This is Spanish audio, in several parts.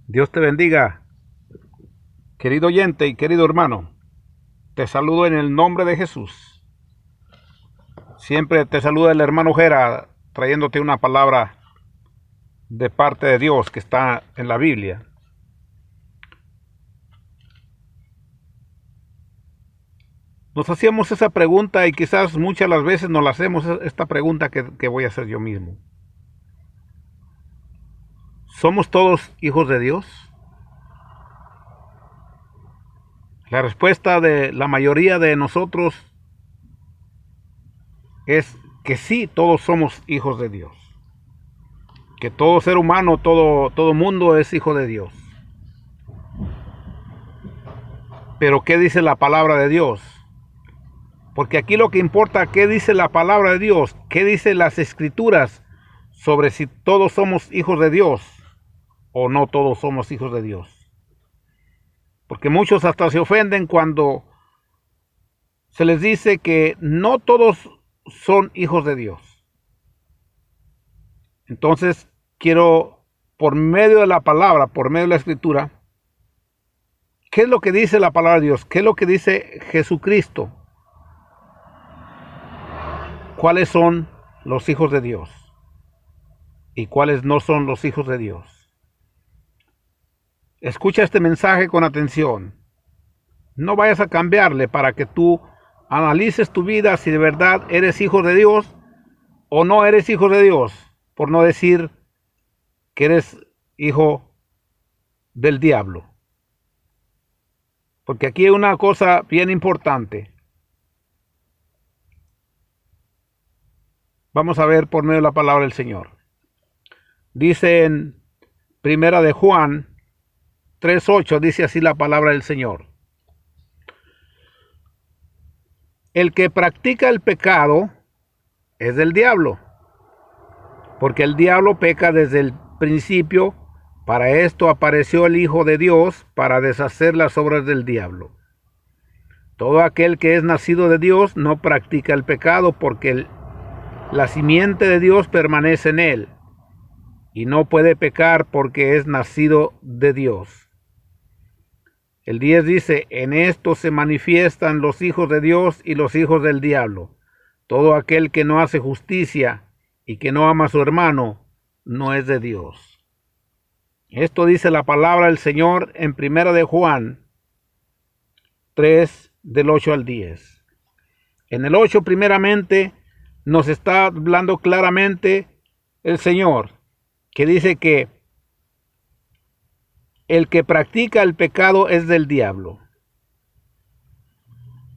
Dios te bendiga, querido oyente y querido hermano. Te saludo en el nombre de Jesús. Siempre te saluda el hermano Jera, trayéndote una palabra de parte de Dios que está en la Biblia. Nos hacíamos esa pregunta y quizás muchas las veces nos la hacemos esta pregunta que voy a hacer yo mismo. ¿Somos todos hijos de Dios? La respuesta de la mayoría de nosotros es que sí, todos somos hijos de Dios. Que todo ser humano, todo mundo es hijo de Dios. Pero ¿qué dice la palabra de Dios? Porque aquí lo que importa, ¿qué dice la palabra de Dios? ¿Qué dice las escrituras sobre si todos somos hijos de Dios o no todos somos hijos de Dios? Porque muchos hasta se ofenden cuando se les dice que no todos son hijos de Dios. Entonces quiero, por medio de la palabra, por medio de la escritura, ¿qué es lo que dice la palabra de Dios? ¿Qué es lo que dice Jesucristo? ¿Cuáles son los hijos de Dios? ¿Y cuáles no son los hijos de Dios? Escucha este mensaje con atención. No vayas a cambiarle para que tú analices tu vida si de verdad eres hijo de Dios o no eres hijo de Dios, por no decir que eres hijo del diablo. Porque aquí hay una cosa bien importante. Vamos a ver por medio de la palabra del Señor. Dice en Primera de Juan 3:8, dice así la palabra del Señor. El que practica el pecado es del diablo, porque el diablo peca desde el principio. Para esto apareció el Hijo de Dios, para deshacer las obras del diablo. Todo aquel que es nacido de Dios no practica el pecado, porque la simiente de Dios permanece en él, y no puede pecar porque es nacido de Dios. El 10 dice, en esto se manifiestan los hijos de Dios y los hijos del diablo. Todo aquel que no hace justicia y que no ama a su hermano, no es de Dios. Esto dice la palabra del Señor en Primera de Juan 3, del 8 al 10. En el 8 primeramente nos está hablando claramente el Señor, que dice que el que practica el pecado es del diablo,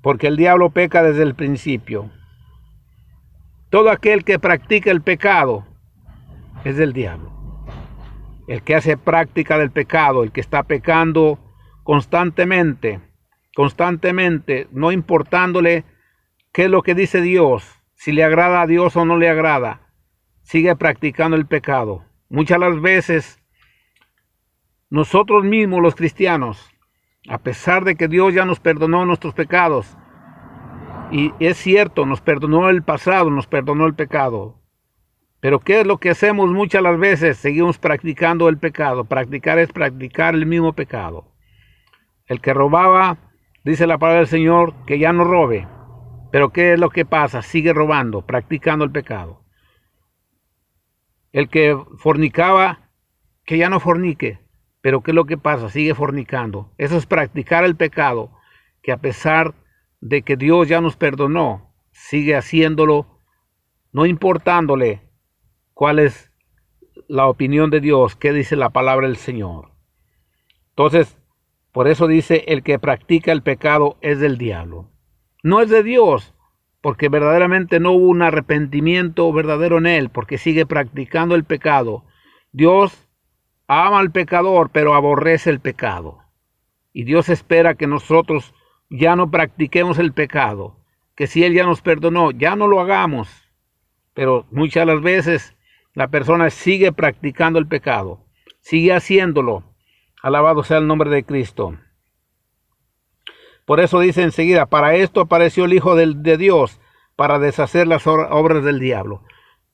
porque el diablo peca desde el principio. Todo aquel que practica el pecado es del diablo. El que hace práctica del pecado, el que está pecando constantemente, no importándole qué es lo que dice Dios, si le agrada a Dios o no le agrada, sigue practicando el pecado. Muchas las veces nosotros mismos los cristianos, a pesar de que Dios ya nos perdonó nuestros pecados, y es cierto, nos perdonó el pasado, nos perdonó el pecado, pero ¿qué es lo que hacemos muchas las veces? Seguimos practicando el pecado. Practicar es practicar el mismo pecado. El que robaba, dice la palabra del Señor, que ya no robe. Pero ¿qué es lo que pasa? Sigue robando, practicando el pecado. El que fornicaba, que ya no fornique. Pero ¿qué es lo que pasa? Sigue fornicando. Eso es practicar el pecado, que a pesar de que Dios ya nos perdonó, sigue haciéndolo, no importándole cuál es la opinión de Dios, qué dice la palabra del Señor. Entonces, por eso dice, el que practica el pecado es del diablo. No es de Dios, porque verdaderamente no hubo un arrepentimiento verdadero en él, porque sigue practicando el pecado. Dios ama al pecador, pero aborrece el pecado. Y Dios espera que nosotros ya no practiquemos el pecado, que si Él ya nos perdonó, ya no lo hagamos. Pero muchas las veces la persona sigue practicando el pecado, sigue haciéndolo. Alabado sea el nombre de Cristo. Por eso dice enseguida, para esto apareció el Hijo de Dios, para deshacer las obras del diablo.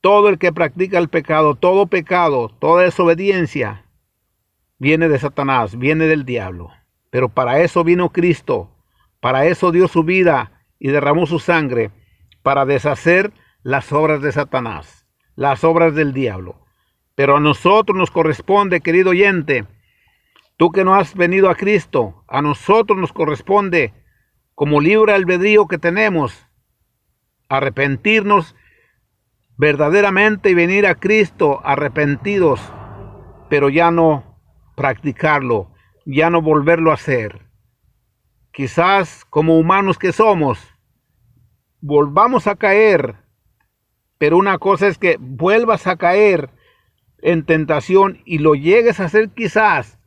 Todo el que practica el pecado, toda desobediencia, viene de Satanás, viene del diablo. Pero para eso vino Cristo, para eso dio su vida y derramó su sangre, para deshacer las obras de Satanás, las obras del diablo. Pero a nosotros nos corresponde, querido oyente, tú que no has venido a Cristo, a nosotros nos corresponde, como libre albedrío que tenemos, arrepentirnos verdaderamente y venir a Cristo arrepentidos, pero ya no practicarlo, ya no volverlo a hacer. Quizás como humanos que somos, volvamos a caer, pero una cosa es que vuelvas a caer en tentación y lo llegues a hacer quizás,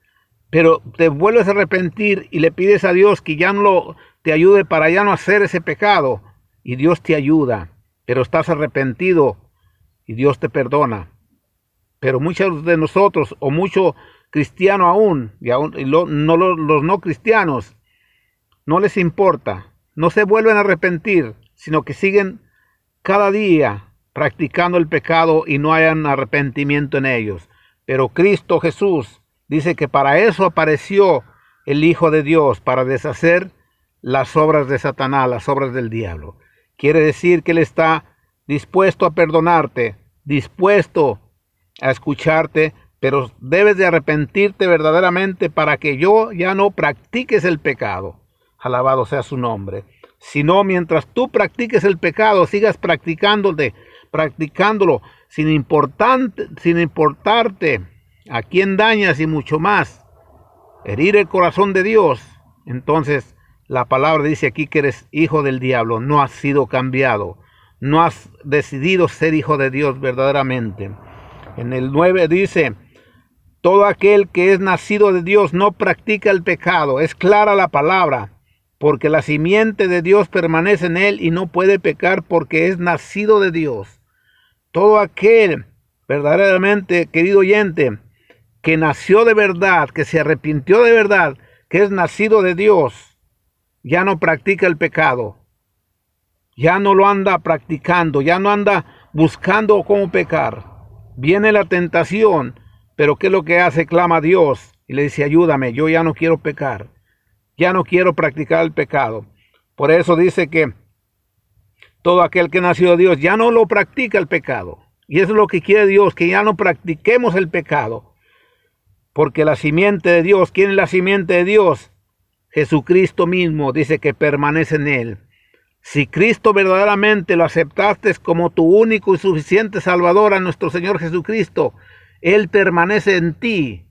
pero te vuelves a arrepentir y le pides a Dios que ya no te ayude para ya no hacer ese pecado, y Dios te ayuda, pero estás arrepentido y Dios te perdona. Pero muchos de nosotros, o mucho cristiano aún, los no cristianos, no les importa, no se vuelven a arrepentir, sino que siguen cada día practicando el pecado y no hayan arrepentimiento en ellos. Pero Cristo Jesús dice que para eso apareció el Hijo de Dios, para deshacer las obras de Satanás, las obras del diablo. Quiere decir que Él está dispuesto a perdonarte, dispuesto a escucharte, pero debes de arrepentirte verdaderamente para que ya no practiques el pecado. Alabado sea su nombre. Si no, mientras tú practiques el pecado, sigas practicándolo sin importarte a quién dañas y mucho más, herir el corazón de Dios. Entonces la palabra dice aquí que eres hijo del diablo, no has sido cambiado, no has decidido ser hijo de Dios verdaderamente. En el 9 dice: todo aquel que es nacido de Dios no practica el pecado. Es clara la palabra, porque la simiente de Dios permanece en él y no puede pecar porque es nacido de Dios. Todo aquel, verdaderamente, querido oyente, que nació de verdad, que se arrepintió de verdad, que es nacido de Dios, ya no practica el pecado. Ya no lo anda practicando, ya no anda buscando cómo pecar. Viene la tentación, pero ¿qué es lo que hace? Clama a Dios y le dice: ayúdame, yo ya no quiero pecar, ya no quiero practicar el pecado. Por eso dice que todo aquel que nació de Dios ya no lo practica el pecado. Y eso es lo que quiere Dios, que ya no practiquemos el pecado. Porque la simiente de Dios, ¿quién es la simiente de Dios? Jesucristo mismo, dice que permanece en él. Si Cristo verdaderamente lo aceptaste como tu único y suficiente Salvador, a nuestro Señor Jesucristo, Él permanece en ti.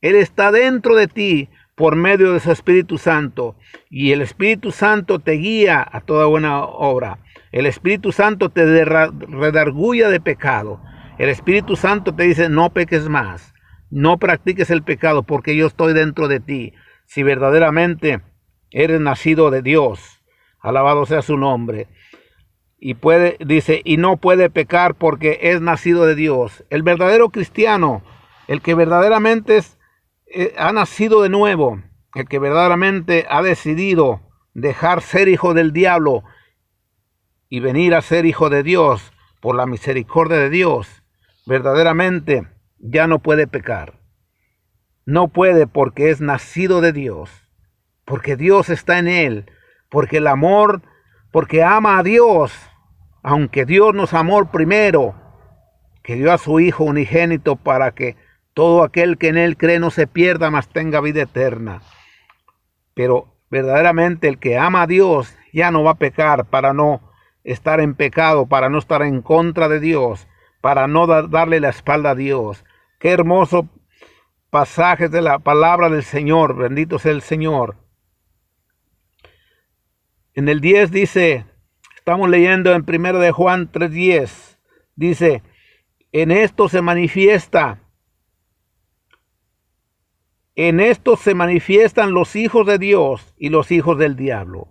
Él está dentro de ti por medio de su Espíritu Santo. Y el Espíritu Santo te guía a toda buena obra. El Espíritu Santo te redarguye de pecado. El Espíritu Santo te dice: no peques más, no practiques el pecado, porque yo estoy dentro de ti. Si verdaderamente eres nacido de Dios. Alabado sea su nombre. Y dice, y no puede pecar porque es nacido de Dios. El verdadero cristiano, el que verdaderamente ha nacido de nuevo, el que verdaderamente ha decidido dejar ser hijo del diablo y venir a ser hijo de Dios por la misericordia de Dios, verdaderamente ya no puede pecar. No puede porque es nacido de Dios, porque Dios está en él. Porque el amor, porque ama a Dios, aunque Dios nos amó primero, que dio a su Hijo unigénito para que todo aquel que en él cree no se pierda, mas tenga vida eterna. Pero verdaderamente el que ama a Dios ya no va a pecar, para no estar en pecado, para no estar en contra de Dios, para no darle la espalda a Dios. Qué hermoso pasaje de la palabra del Señor, bendito sea el Señor. En el 10 dice, estamos leyendo en 1 de Juan 3:10, dice: en esto se manifiestan los hijos de Dios y los hijos del diablo.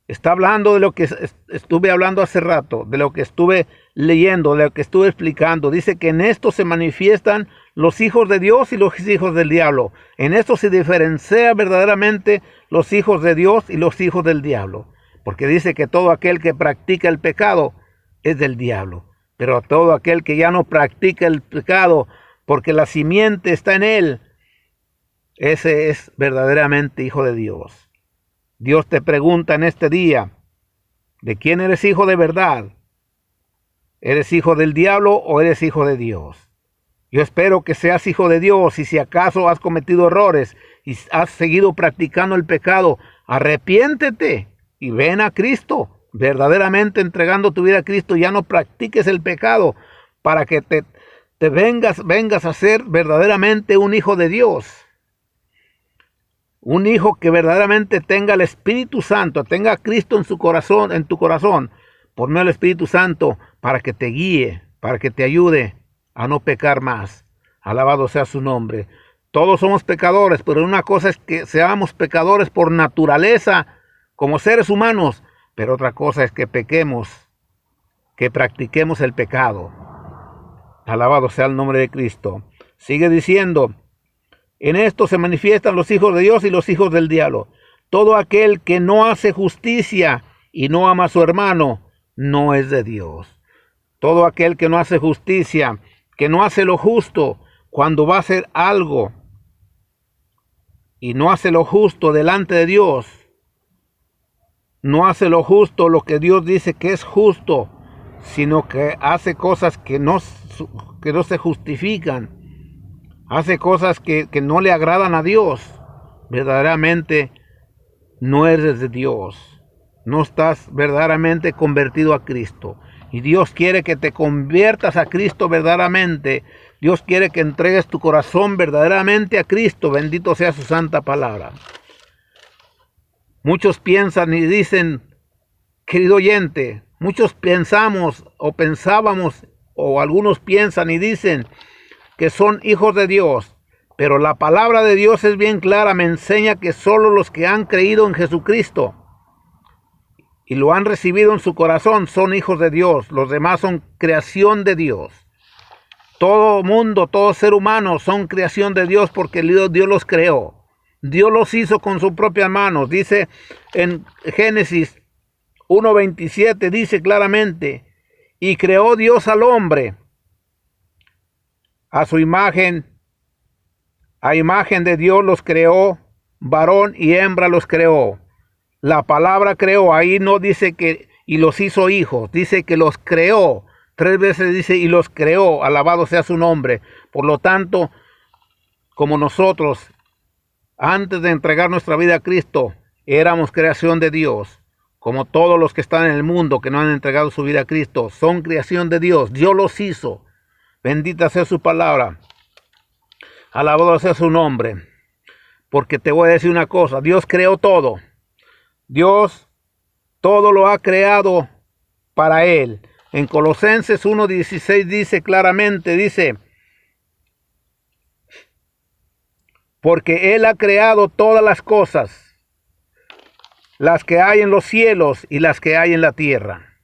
Está hablando de lo que estuve hablando hace rato, de lo que estuve leyendo, de lo que estuve explicando. Dice que en esto se manifiestan los hijos de Dios y los hijos del diablo. En esto se diferencia verdaderamente los hijos de Dios y los hijos del diablo. Porque dice que todo aquel que practica el pecado es del diablo. Pero todo aquel que ya no practica el pecado, porque la simiente está en él, ese es verdaderamente hijo de Dios. Dios te pregunta en este día, ¿de quién eres hijo de verdad? ¿Eres hijo del diablo o eres hijo de Dios? Yo espero que seas hijo de Dios, y si acaso has cometido errores y has seguido practicando el pecado, arrepiéntete y ven a Cristo, verdaderamente entregando tu vida a Cristo. Ya no practiques el pecado para que te vengas a ser verdaderamente un hijo de Dios. Un hijo que verdaderamente tenga el Espíritu Santo, tenga a Cristo en tu corazón, por medio del Espíritu Santo, para que te guíe, para que te ayude a no pecar más. Alabado sea su nombre. Todos somos pecadores, pero una cosa es que seamos pecadores por naturaleza, como seres humanos, pero otra cosa es que pequemos, que practiquemos el pecado. Alabado sea el nombre de Cristo. Sigue diciendo, en esto se manifiestan los hijos de Dios y los hijos del diablo. Todo aquel que no hace justicia y no ama a su hermano, no es de Dios. Todo aquel que no hace justicia, que no hace lo justo, cuando va a hacer algo y no hace lo justo delante de Dios, no hace lo justo, lo que Dios dice que es justo, sino que hace cosas que no se justifican, hace cosas que no le agradan a Dios, verdaderamente no eres de Dios, no estás verdaderamente convertido a Cristo. Y Dios quiere que te conviertas a Cristo verdaderamente. Dios quiere que entregues tu corazón verdaderamente a Cristo. Bendito sea su santa palabra. Muchos piensan y dicen, querido oyente, muchos pensamos o pensábamos, o algunos piensan y dicen que son hijos de Dios. Pero la palabra de Dios es bien clara, me enseña que solo los que han creído en Jesucristo y lo han recibido en su corazón son hijos de Dios. Los demás son creación de Dios. Todo mundo, todo ser humano son creación de Dios porque Dios los creó. Dios los hizo con sus propias manos. Dice en Génesis 1:27, dice claramente, y creó Dios al hombre a su imagen. A imagen de Dios los creó, varón y hembra los creó. La palabra creó, ahí no dice que y los hizo hijos, dice que los creó. 3 veces dice y los creó, alabado sea su nombre. Por lo tanto, como nosotros, antes de entregar nuestra vida a Cristo, éramos creación de Dios. Como todos los que están en el mundo que no han entregado su vida a Cristo, son creación de Dios. Dios los hizo. Bendita sea su palabra. Alabado sea su nombre. Porque te voy a decir una cosa, Dios creó todo. Dios todo lo ha creado para Él. En Colosenses 1:16 dice claramente, dice, porque Él ha creado todas las cosas, las que hay en los cielos y las que hay en la tierra,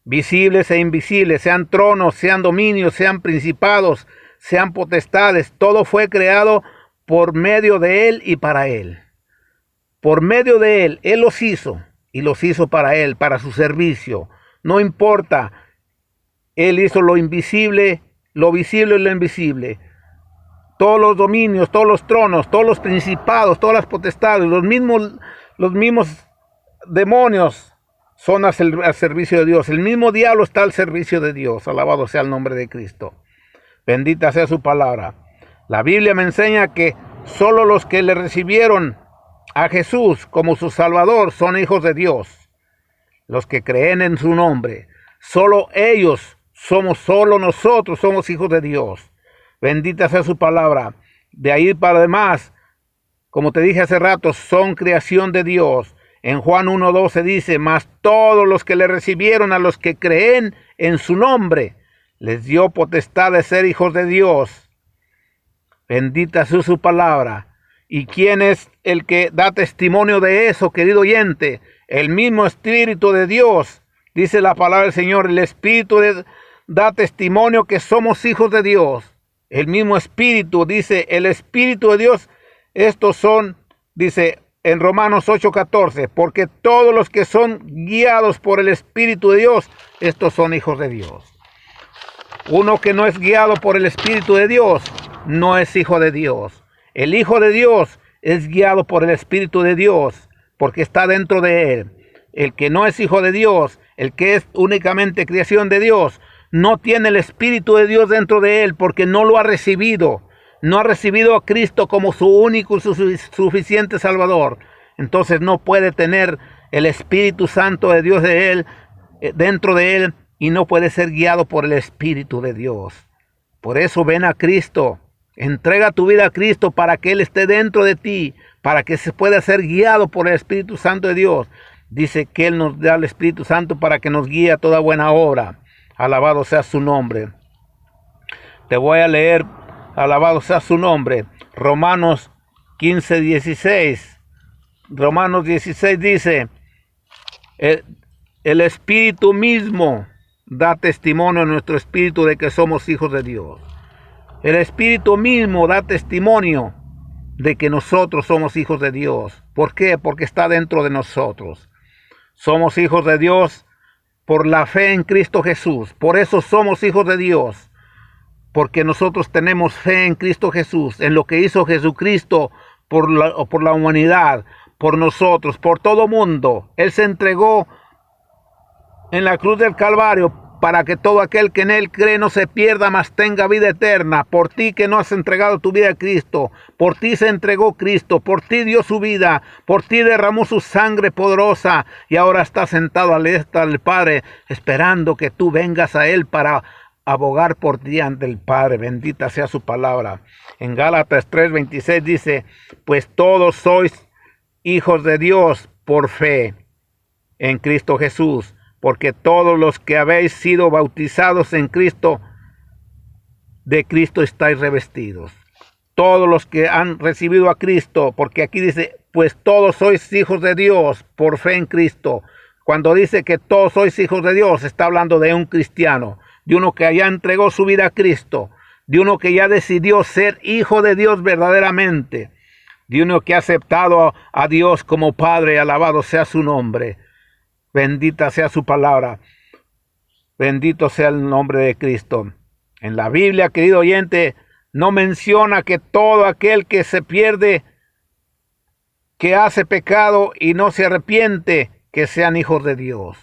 visibles e invisibles, sean tronos, sean dominios, sean principados, sean potestades, todo fue creado por medio de Él y para Él. Por medio de Él, Él los hizo y los hizo para Él, para su servicio. No importa, Él hizo lo invisible, lo visible y lo invisible. Todos los dominios, todos los tronos, todos los principados, todas las potestades, los mismos demonios son al servicio de Dios. El mismo diablo está al servicio de Dios. Alabado sea el nombre de Cristo. Bendita sea su palabra. La Biblia me enseña que solo los que le recibieron a Jesús como su Salvador son hijos de Dios. Los que creen en su nombre. Solo nosotros somos hijos de Dios. Bendita sea su palabra. De ahí para demás, como te dije hace rato, son creación de Dios. En Juan 1:12 dice, mas todos los que le recibieron, a los que creen en su nombre, les dio potestad de ser hijos de Dios. Bendita sea su palabra. ¿Y quién es el que da testimonio de eso, querido oyente? El mismo Espíritu de Dios. Dice la palabra del Señor, el Espíritu da testimonio que somos hijos de Dios. El mismo Espíritu, dice, el Espíritu de Dios. Estos son, dice en Romanos 8:14, porque todos los que son guiados por el Espíritu de Dios, estos son hijos de Dios. Uno que no es guiado por el Espíritu de Dios, no es hijo de Dios. El Hijo de Dios es guiado por el Espíritu de Dios, porque está dentro de él. El que no es hijo de Dios, el que es únicamente creación de Dios, no tiene el Espíritu de Dios dentro de él, porque no lo ha recibido. No ha recibido a Cristo como su único y suficiente Salvador. Entonces no puede tener el Espíritu Santo de Dios de él, dentro de él, y no puede ser guiado por el Espíritu de Dios. Por eso ven a Cristo. Entrega tu vida a Cristo para que Él esté dentro de ti, para que se pueda ser guiado por el Espíritu Santo de Dios. Dice que Él nos da el Espíritu Santo para que nos guíe a toda buena obra. Alabado sea su nombre. Te voy a leer, alabado sea su nombre, Romanos 15:16. Romanos 16 dice, el Espíritu mismo da testimonio a nuestro espíritu de que somos hijos de Dios. El Espíritu mismo da testimonio de que nosotros somos hijos de Dios. ¿Por qué? Porque está dentro de nosotros. Somos hijos de Dios por la fe en Cristo Jesús. Por eso somos hijos de Dios. Porque nosotros tenemos fe en Cristo Jesús, en lo que hizo Jesucristo por la humanidad, por nosotros, por todo mundo. Él se entregó en la cruz del Calvario para que todo aquel que en Él cree no se pierda, mas tenga vida eterna. Por ti que no has entregado tu vida a Cristo, por ti se entregó Cristo, por ti dio su vida, por ti derramó su sangre poderosa, y ahora está sentado a la diestra del Padre, esperando que tú vengas a Él para abogar por ti ante el Padre. Bendita sea su palabra. En Gálatas 3:26 dice, pues todos sois hijos de Dios por fe en Cristo Jesús. Porque todos los que habéis sido bautizados en Cristo, de Cristo estáis revestidos. Todos los que han recibido a Cristo, porque aquí dice, pues todos sois hijos de Dios por fe en Cristo. Cuando dice que todos sois hijos de Dios, está hablando de un cristiano, de uno que ya entregó su vida a Cristo, de uno que ya decidió ser hijo de Dios verdaderamente, de uno que ha aceptado a Dios como Padre, alabado sea su nombre. Bendita sea su palabra. Bendito sea el nombre de Cristo. En la Biblia, querido oyente, no menciona que todo aquel que se pierde, que hace pecado y no se arrepiente, que sean hijos de Dios.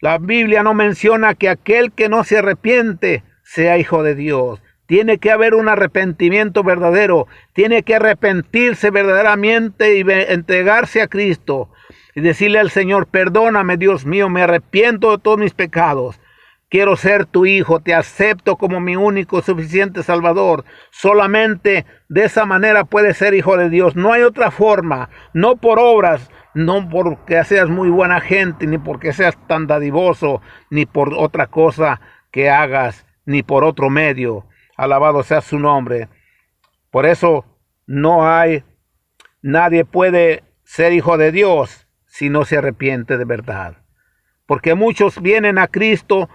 La Biblia no menciona que aquel que no se arrepiente sea hijo de Dios. Tiene que haber un arrepentimiento verdadero. Tiene que arrepentirse verdaderamente y entregarse a Cristo. Y decirle al Señor, perdóname Dios mío, me arrepiento de todos mis pecados. Quiero ser tu hijo, te acepto como mi único suficiente Salvador. Solamente de esa manera puedes ser hijo de Dios. No hay otra forma, no por obras, no porque seas muy buena gente, ni porque seas tan dadivoso, ni por otra cosa que hagas, ni por otro medio. Alabado sea su nombre. Por eso nadie puede ser hijo de Dios si no se arrepiente de verdad. Porque muchos vienen a Cristo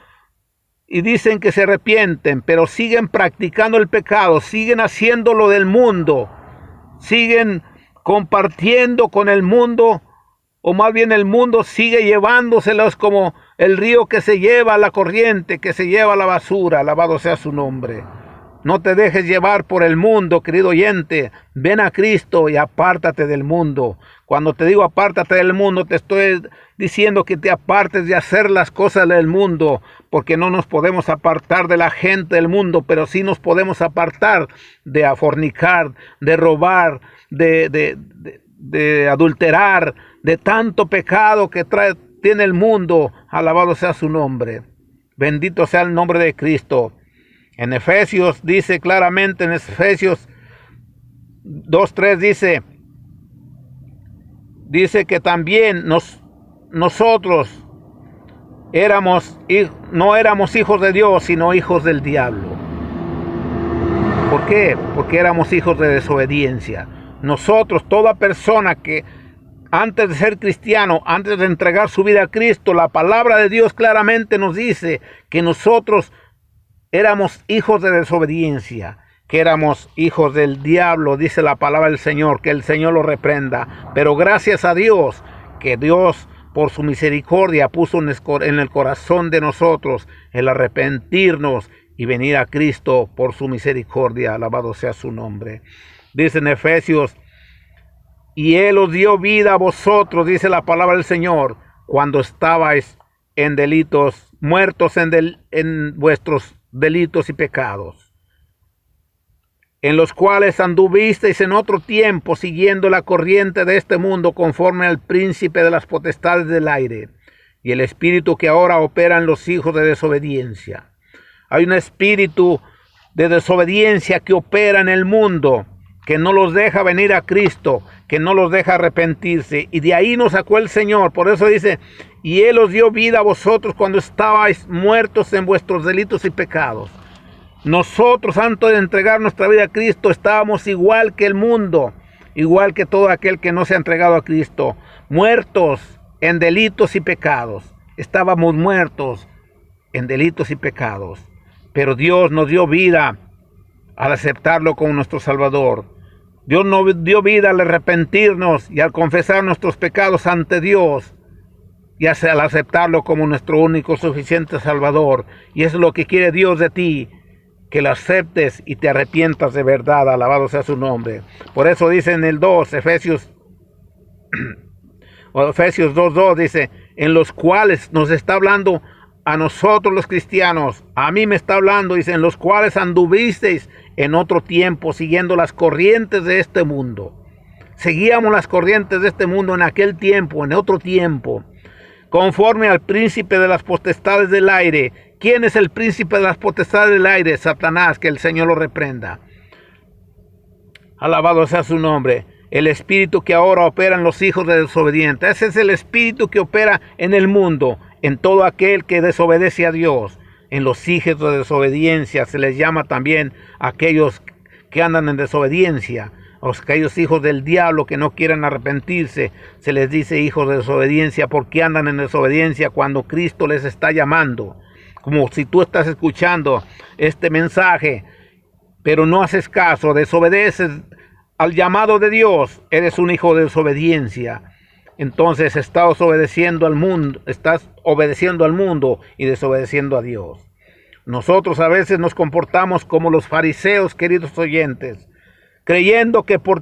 y dicen que se arrepienten, pero siguen practicando el pecado, siguen haciendo lo del mundo, siguen compartiendo con el mundo, o más bien el mundo sigue llevándoselos como el río que se lleva la corriente, que se lleva la basura. Alabado sea su nombre. No te dejes llevar por el mundo, querido oyente. Ven a Cristo y apártate del mundo. Cuando te digo apártate del mundo, te estoy diciendo que te apartes de hacer las cosas del mundo, porque no nos podemos apartar de la gente del mundo, pero sí nos podemos apartar de fornicar, de robar, de adulterar, de tanto pecado que tiene el mundo. Alabado sea su nombre. Bendito sea el nombre de Cristo. En Efesios dice claramente, en Efesios 2:3 dice que también nosotros no éramos hijos de Dios, sino hijos del diablo. ¿Por qué? Porque éramos hijos de desobediencia. Nosotros, toda persona que antes de ser cristiano, antes de entregar su vida a Cristo, la palabra de Dios claramente nos dice que nosotros éramos hijos de desobediencia, que éramos hijos del diablo, dice la palabra del Señor, que el Señor lo reprenda. Pero gracias a Dios, que Dios por su misericordia puso en el corazón de nosotros el arrepentirnos y venir a Cristo por su misericordia. Alabado sea su nombre. Dice en Efesios, y Él os dio vida a vosotros, dice la palabra del Señor, cuando estabais en delitos, muertos en vuestros delitos y pecados, en los cuales anduvisteis en otro tiempo, siguiendo la corriente de este mundo, conforme al príncipe de las potestades del aire, y el espíritu que ahora opera en los hijos de desobediencia. Hay un espíritu de desobediencia que opera en el mundo, que no los deja venir a Cristo, que no los deja arrepentirse, y de ahí nos sacó el Señor. Por eso dice, y Él os dio vida a vosotros cuando estabais muertos en vuestros delitos y pecados. Nosotros, antes de entregar nuestra vida a Cristo, estábamos igual que el mundo, igual que todo aquel que no se ha entregado a Cristo, muertos en delitos y pecados. Estábamos muertos en delitos y pecados, pero Dios nos dio vida al aceptarlo como nuestro Salvador. Dios nos dio vida al arrepentirnos y al confesar nuestros pecados ante Dios, y al aceptarlo como nuestro único suficiente Salvador. Y eso es lo que quiere Dios de ti, que lo aceptes y te arrepientas de verdad. Alabado sea su nombre. Por eso dice en el 2, Efesios 2:2, dice, en los cuales nos está hablando a nosotros los cristianos, a mí me está hablando, dice, en los cuales anduvisteis en otro tiempo, siguiendo las corrientes de este mundo. Seguíamos las corrientes de este mundo en aquel tiempo, en otro tiempo, conforme al príncipe de las potestades del aire. ¿Quién es el príncipe de las potestades del aire? Satanás, que el Señor lo reprenda. Alabado sea su nombre. El espíritu que ahora opera en los hijos de desobedientes. Ese es el espíritu que opera en el mundo, en todo aquel que desobedece a Dios. En los hijos de desobediencia se les llama también a aquellos que andan en desobediencia, a aquellos hijos del diablo que no quieren arrepentirse. Se les dice hijos de desobediencia porque andan en desobediencia cuando Cristo les está llamando. Como si tú estás escuchando este mensaje, pero no haces caso, desobedeces al llamado de Dios, eres un hijo de desobediencia. Entonces estás obedeciendo al mundo y desobedeciendo a Dios. Nosotros a veces nos comportamos como los fariseos, queridos oyentes, creyendo que por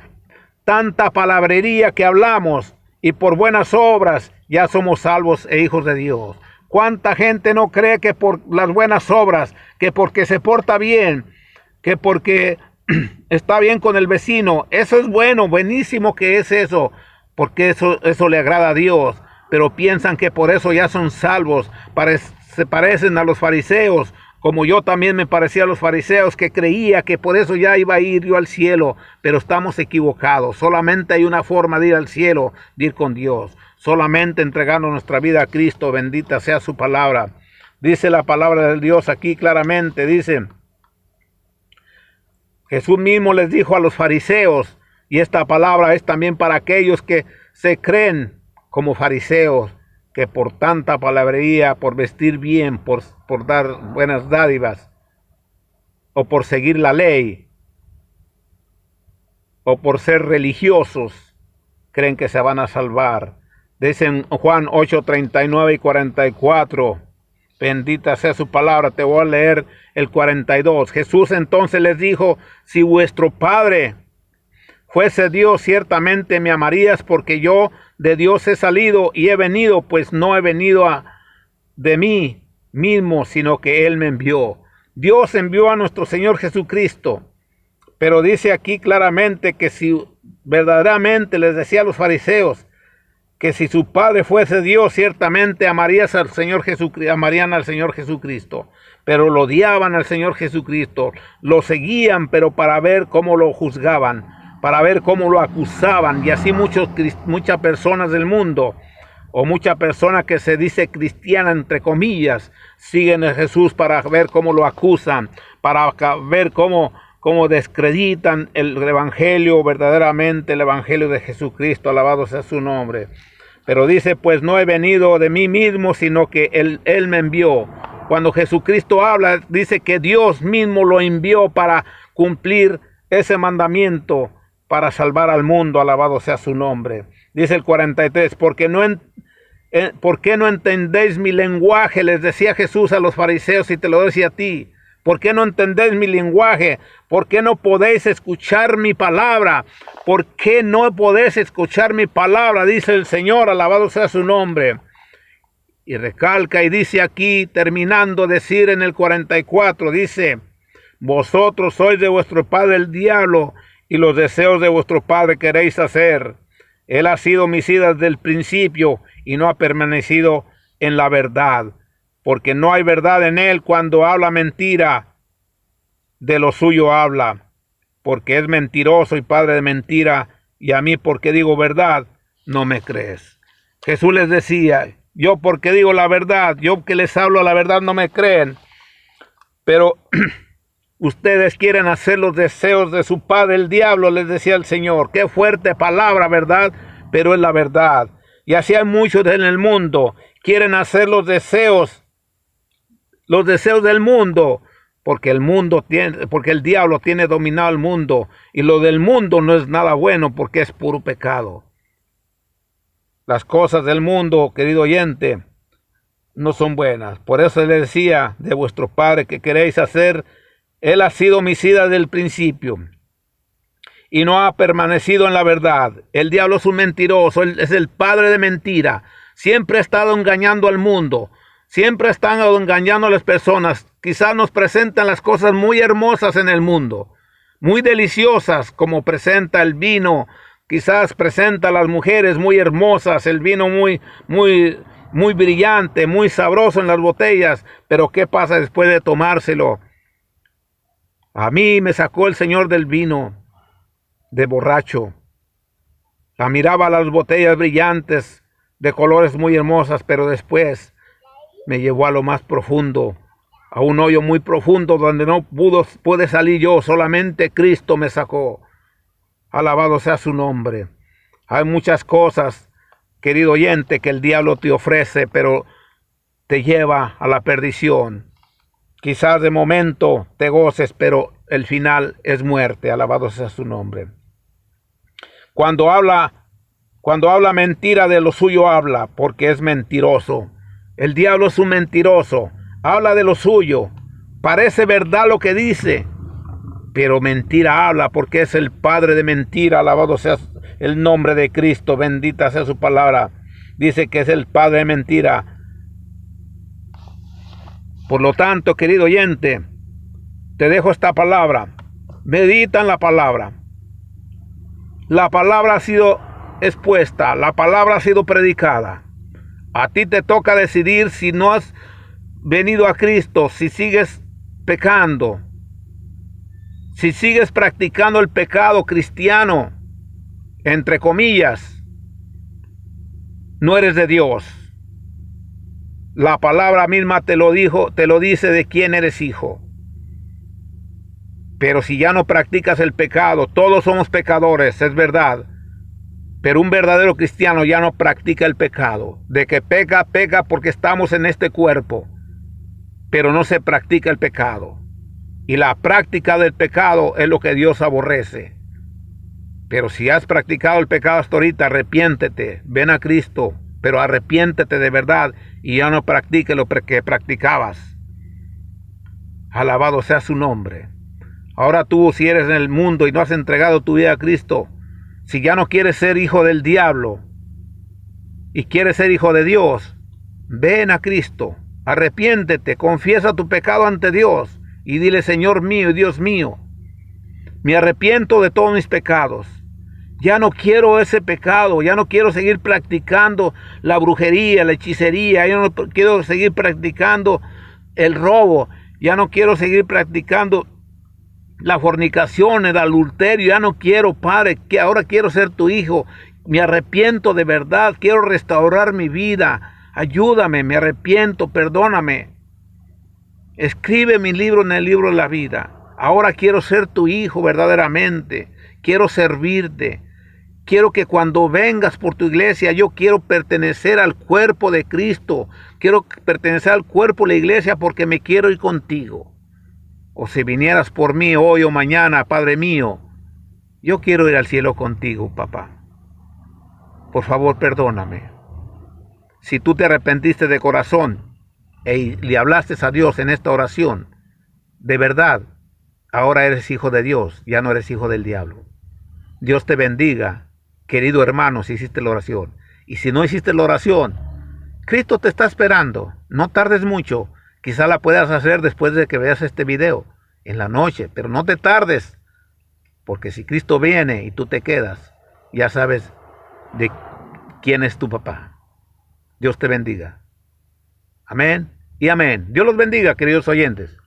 tanta palabrería que hablamos y por buenas obras ya somos salvos e hijos de Dios. ¿Cuánta gente no cree que por las buenas obras, que porque se porta bien, que porque está bien con el vecino, eso es bueno, buenísimo que es eso, porque eso le agrada a Dios, pero piensan que por eso ya son salvos? Se parecen a los fariseos, como yo también me parecía a los fariseos, que creía que por eso ya iba a ir yo al cielo, pero estamos equivocados. Solamente hay una forma de ir al cielo, de ir con Dios, solamente entregando nuestra vida a Cristo. Bendita sea su palabra. Dice la palabra de Dios aquí claramente, dice, Jesús mismo les dijo a los fariseos, y esta palabra es también para aquellos que se creen como fariseos, que por tanta palabrería, por vestir bien, por dar buenas dádivas, o por seguir la ley, o por ser religiosos, creen que se van a salvar. Dicen Juan 8:39 y 44, bendita sea su palabra. Te voy a leer el 42. Jesús entonces les dijo, si vuestro Padre fuese Dios, ciertamente me amarías, porque yo de Dios he salido y he venido, pues no he venido de mí mismo, sino que Él me envió. Dios envió a nuestro Señor Jesucristo, pero dice aquí claramente que si verdaderamente, les decía a los fariseos, que si su Padre fuese Dios, ciertamente amarían al Señor Jesucristo, pero lo odiaban al Señor Jesucristo, lo seguían, pero para ver cómo lo juzgaban, para ver cómo lo acusaban. Y así muchas personas del mundo, o muchas personas que se dice cristiana, entre comillas, siguen a Jesús para ver cómo lo acusan, para ver cómo descreditan el evangelio, verdaderamente el evangelio de Jesucristo. Alabado sea su nombre. Pero dice, pues no he venido de mí mismo, sino que Él me envió. Cuando Jesucristo habla, dice que Dios mismo lo envió para cumplir ese mandamiento, para salvar al mundo. Alabado sea su nombre. Dice el 43, ¿por qué no entendéis mi lenguaje? Les decía Jesús a los fariseos, y te lo decía a ti. ¿Por qué no entendéis mi lenguaje? ¿Por qué no podéis escuchar mi palabra? ¿Por qué no podéis escuchar mi palabra? Dice el Señor, alabado sea su nombre. Y recalca y dice aquí, terminando de decir en el 44, dice: vosotros sois de vuestro padre el diablo, y los deseos de vuestro padre queréis hacer. Él ha sido homicida desde el principio, y no ha permanecido en la verdad, porque no hay verdad en él. Cuando habla mentira, de lo suyo habla, porque es mentiroso y padre de mentira, y a mí, porque digo verdad, no me crees. Jesús les decía: yo porque digo la verdad, yo que les hablo la verdad, no me creen, pero ustedes quieren hacer los deseos de su padre el diablo, les decía el Señor. Qué fuerte palabra, ¿verdad? Pero es la verdad. Y así hay muchos en el mundo, quieren hacer los deseos del mundo, porque el diablo tiene dominado el mundo, y lo del mundo no es nada bueno, porque es puro pecado. Las cosas del mundo, querido oyente, no son buenas. Por eso le decía, de vuestro padre que queréis hacer. Él ha sido homicida desde el principio y no ha permanecido en la verdad. El diablo es un mentiroso, él es el padre de mentira. Siempre ha estado engañando al mundo, siempre ha estado engañando a las personas. Quizás nos presentan las cosas muy hermosas en el mundo, muy deliciosas, como presenta el vino. Quizás presenta a las mujeres muy hermosas, el vino muy brillante, muy sabroso en las botellas. Pero ¿qué pasa después de tomárselo? A mí me sacó el Señor del vino de borracho. La miraba las botellas brillantes, de colores muy hermosas, pero después me llevó a lo más profundo, a un hoyo muy profundo donde no pude salir yo, solamente Cristo me sacó. Alabado sea su nombre. Hay muchas cosas, querido oyente, que el diablo te ofrece, pero te lleva a la perdición. Quizás de momento te goces, pero el final es muerte. Alabado sea su nombre. Cuando habla mentira, de lo suyo habla, porque es mentiroso. El diablo es un mentiroso. Habla de lo suyo. Parece verdad lo que dice, pero mentira habla, porque es el padre de mentira. Alabado sea el nombre de Cristo, bendita sea su palabra. Dice que es el padre de mentira. Por lo tanto, querido oyente, te dejo esta palabra. Medita en la palabra. La palabra ha sido expuesta, la palabra ha sido predicada. A ti te toca decidir si no has venido a Cristo, si sigues pecando, si sigues practicando el pecado cristiano, entre comillas, no eres de Dios. La palabra misma te lo dice de quién eres hijo. Pero si ya no practicas el pecado, todos somos pecadores, es verdad. Pero un verdadero cristiano ya no practica el pecado. De que peca porque estamos en este cuerpo, pero no se practica el pecado. Y la práctica del pecado es lo que Dios aborrece. Pero si has practicado el pecado hasta ahorita, arrepiéntete, ven a Cristo, pero arrepiéntete de verdad y ya no practique lo que practicabas. Alabado sea su nombre. Ahora tú, si eres en el mundo y no has entregado tu vida a Cristo, si ya no quieres ser hijo del diablo y quieres ser hijo de Dios, ven a Cristo, arrepiéntete, confiesa tu pecado ante Dios y dile: Señor mío y Dios mío, me arrepiento de todos mis pecados. Ya no quiero ese pecado, ya no quiero seguir practicando la brujería, la hechicería, ya no quiero seguir practicando el robo, ya no quiero seguir practicando la fornicación, el adulterio, ya no quiero, Padre, que ahora quiero ser tu hijo. Me arrepiento de verdad, quiero restaurar mi vida. Ayúdame, me arrepiento, perdóname. Escribe mi libro en el libro de la vida. Ahora quiero ser tu hijo verdaderamente. Quiero servirte. Quiero que cuando vengas por tu iglesia, yo quiero pertenecer al cuerpo de Cristo. Quiero pertenecer al cuerpo de la iglesia porque me quiero ir contigo. O si vinieras por mí hoy o mañana, Padre mío, yo quiero ir al cielo contigo, papá. Por favor, perdóname. Si tú te arrepentiste de corazón y le hablaste a Dios en esta oración, de verdad, ahora eres hijo de Dios, ya no eres hijo del diablo. Dios te bendiga, querido hermano, si hiciste la oración. Y si no hiciste la oración, Cristo te está esperando. No tardes mucho. Quizá la puedas hacer después de que veas este video, en la noche, pero no te tardes. Porque si Cristo viene y tú te quedas, ya sabes de quién es tu papá. Dios te bendiga. Amén y amén. Dios los bendiga, queridos oyentes.